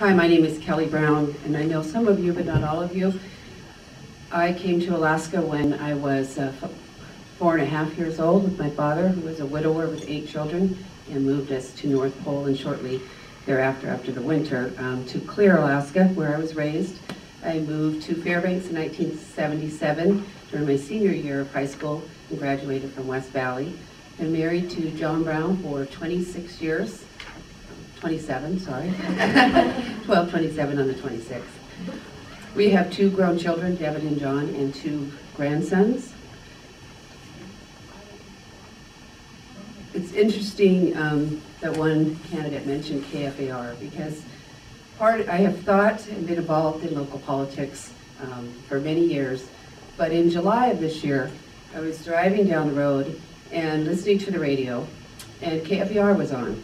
Hi, my name is Kelly Brown, and I know some of you, but not all of you. I came to Alaska when I was 4.5 years old with my father, who was a widower with 8 children, and moved us to North Pole, and shortly thereafter, after the winter, to Clear, Alaska, where I was raised. I moved to Fairbanks in 1977 during my senior year of high school and graduated from West Valley. And married to John Brown for 26 years. 27, sorry. 27 on the 26th. We have 2 grown children, Devin and John, and 2 grandsons. It's interesting that one candidate mentioned KFAR because I have thought and been involved in local politics for many years, but in July of this year, I was driving down the road and listening to the radio, and KFAR was on.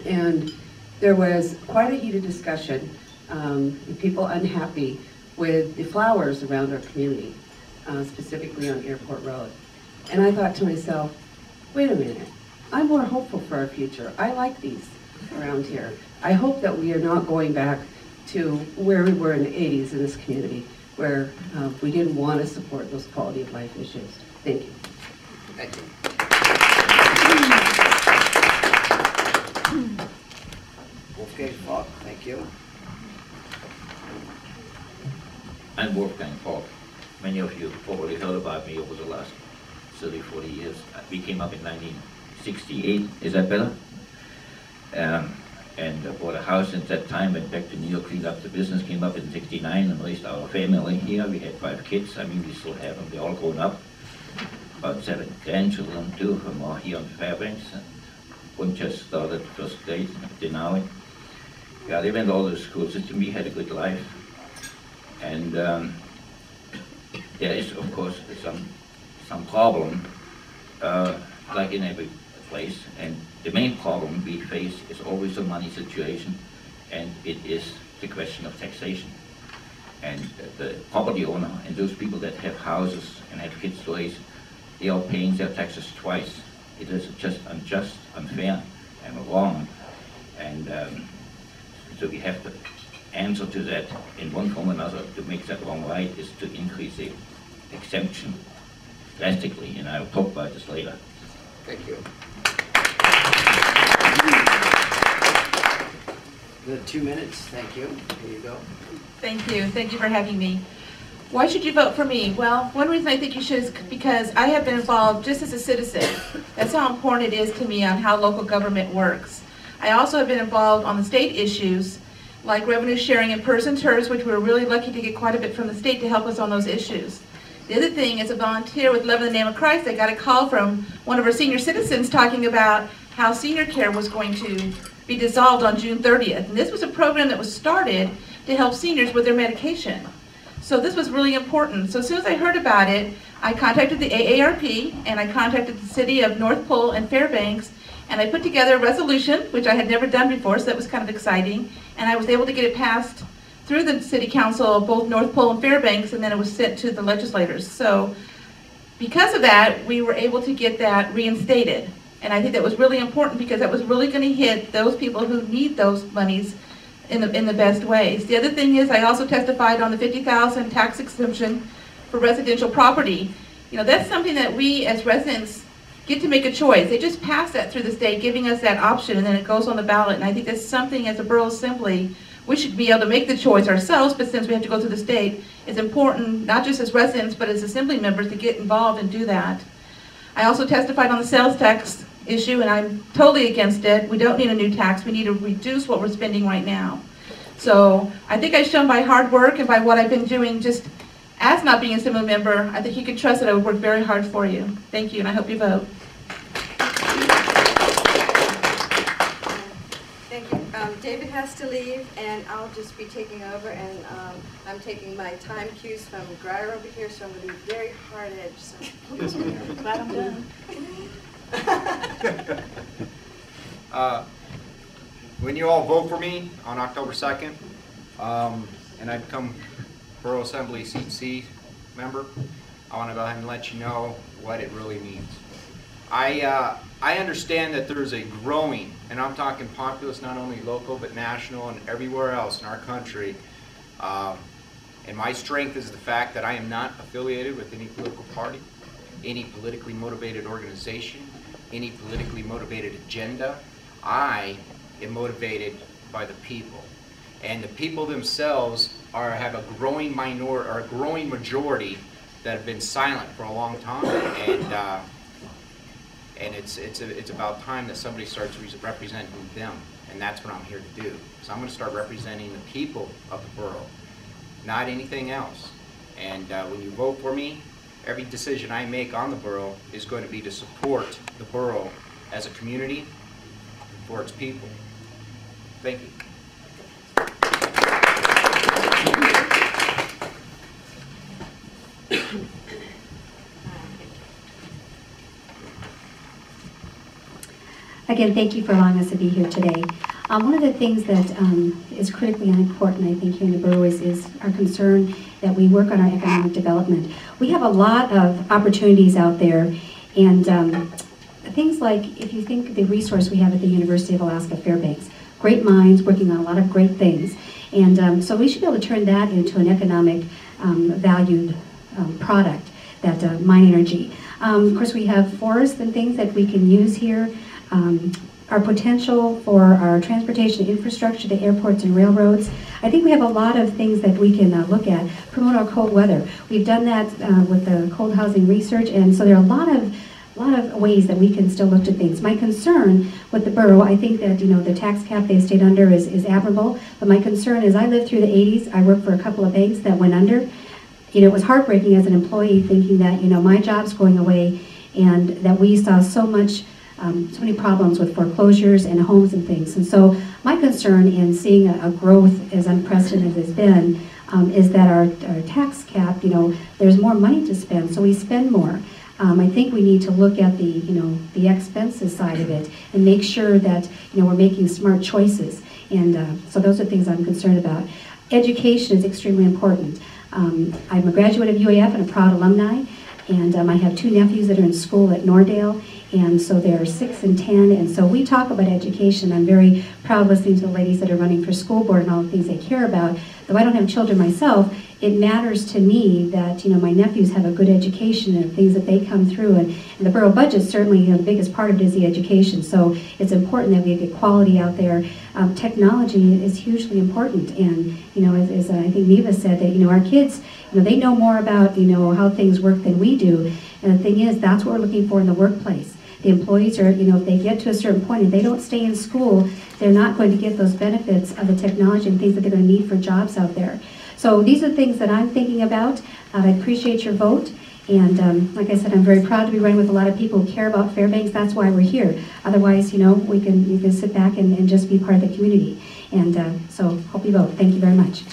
And there was quite a heated discussion, people unhappy with the flowers around our community, specifically on Airport Road. And I thought to myself, wait a minute, I'm more hopeful for our future. I like these around here. I hope that we are not going back to where we were in the 80s in this community, where we didn't want to support those quality of life issues. Thank you. Thank you. Wolfgang Falke, thank you. I'm Wolfgang Falke. Many of you probably heard about me over the last 30, 40 years. We came up in 1968, is that better? And bought a house at that time, went back to New York, cleaned up the business, came up in 69 and raised our family here. We had 5 kids, I mean we still have them, they're all grown up. About 7 grandchildren too, from all here on Fairbanks. And one just started first grade in Denali. Yeah, they went all to the school system, we had a good life. And there is of course some problem, like in every place, and the main problem we face is always the money situation, and it is the question of taxation. And the property owner and those people that have houses and have kids to raise, they are paying their taxes twice. It is just unjust, unfair, and wrong. And so we have to answer to that in one form or another. To make that wrong right is to increase the exemption drastically, and I'll talk about this later. Thank you. The 2 minutes, thank you. Here you go. Thank you. Thank you for having me. Why should you vote for me? Well, one reason I think you should is because I have been involved just as a citizen. That's how important it is to me on how local government works. I also have been involved on the state issues like revenue sharing and PERS and TERS, which we were really lucky to get quite a bit from the state to help us on those issues. The other thing, as a volunteer with Love in the Name of Christ, I got a call from one of our senior citizens talking about how senior care was going to be dissolved on June 30th. And this was a program that was started to help seniors with their medication. So this was really important. So as soon as I heard about it, I contacted the AARP and I contacted the city of North Pole and Fairbanks, and I put together a resolution, which I had never done before, so that was kind of exciting. And I was able to get it passed through the city council of both North Pole and Fairbanks, and then it was sent to the legislators. So because of that, we were able to get that reinstated. And I think that was really important because that was really going to hit those people who need those monies in the best ways. The other thing is I also testified on the $50,000 tax exemption for residential property. You know, that's something that we as residents get to make a choice. They just pass that through the state, giving us that option, and then it goes on the ballot. And I think that's something as a borough assembly, we should be able to make the choice ourselves, but since we have to go through the state, it's important, not just as residents, but as assembly members to get involved and do that. I also testified on the sales tax issue, and I'm totally against it. We don't need a new tax. We need to reduce what we're spending right now. So I think I've shown by hard work and by what I've been doing just as not being a assembly member, I think you can trust that I would work very hard for you. Thank you, and I hope you vote. Thank you. David has to leave, and I'll just be taking over, and I'm taking my time cues from Grier over here, so I'm going to be very hard-edged. So. Yes, ma'am. Glad I'm done. When you all vote for me on October 2nd, and I become Borough Assembly Seat C member, I want to go ahead and let you know what it really means. I understand that there's a growing, and I'm talking populace, not only local, but national and everywhere else in our country. And my strength is the fact that I am not affiliated with any political party, any politically motivated organization, any politically motivated agenda. I am motivated by the people. And the people themselves have a growing majority that have been silent for a long time. And it's about time that somebody starts representing them. And that's what I'm here to do. So I'm going to start representing the people of the borough, not anything else. And when you vote for me, every decision I make on the borough is going to be to support the borough as a community for its people. Thank you. Again, thank you for allowing us to be here today. One of the things that is critically important, I think, here in the borough is our concern that we work on our economic development. We have a lot of opportunities out there, and things like, if you think of the resource we have at the University of Alaska Fairbanks, great minds working on a lot of great things, and so we should be able to turn that into an economic valued product, that mine energy. Of course, we have forests and things that we can use here. Our potential for our transportation infrastructure to airports and railroads. I think we have a lot of things that we can look at. Promote our cold weather. We've done that with the cold housing research, and so there are a lot of ways that we can still look to things. My concern with the borough, I think that the tax cap they stayed under is admirable, but my concern is I lived through the 80s. I worked for a couple of banks that went under. It was heartbreaking as an employee thinking that my job's going away, and that we saw so many problems with foreclosures and homes and things. And so my concern in seeing a growth as unprecedented as it's been is that our tax cap, there's more money to spend, so we spend more. I think we need to look at the expenses side of it and make sure that we're making smart choices. And so those are things I'm concerned about. Education is extremely important. I'm a graduate of UAF and a proud alumni, and I have two nephews that are in school at Nordale, and so they're 6 and 10, and so we talk about education. I'm very proud listening to the ladies that are running for school board and all the things they care about. Though I don't have children myself, it matters to me that my nephews have a good education and things that they come through, and the borough budget certainly the biggest part of it is the education. So it's important that we get quality out there. Technology is hugely important, and as I think Neva said, that our kids they know more about how things work than we do, and the thing is that's what we're looking for in the workplace. The employees are, if they get to a certain point and they don't stay in school, they're not going to get those benefits of the technology and things that they're going to need for jobs out there. So these are things that I'm thinking about. I appreciate your vote. And like I said, I'm very proud to be running with a lot of people who care about Fairbanks. That's why we're here. Otherwise, you can sit back and just be part of the community. And so hope you vote. Thank you very much.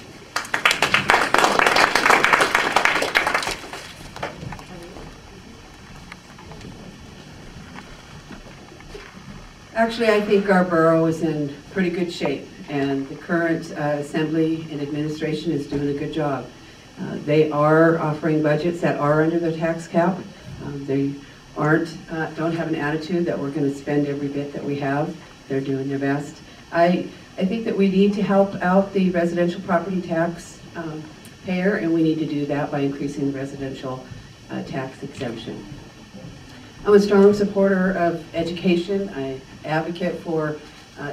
Actually, I think our borough is in pretty good shape, and the current assembly and administration is doing a good job. They are offering budgets that are under their tax cap. They don't have an attitude that we're going to spend every bit that we have. They're doing their best. I think that we need to help out the residential property tax payer, and we need to do that by increasing the residential tax exemption. I'm a strong supporter of education. I advocate for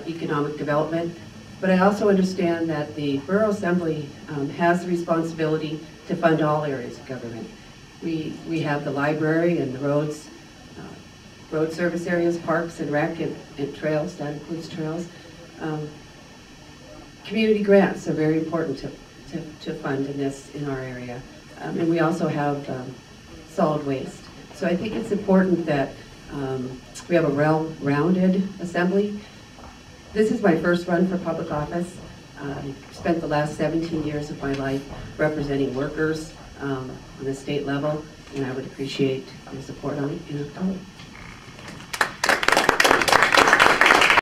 economic development, but I also understand that the Borough Assembly has the responsibility to fund all areas of government. We have the library and the roads, road service areas, parks and rec and trails, that includes trails. Community grants are very important to fund in our area. And we also have solid waste. So I think it's important that we have a well-rounded assembly. This is my first run for public office. I spent the last 17 years of my life representing workers on the state level, and I would appreciate your support on it in October.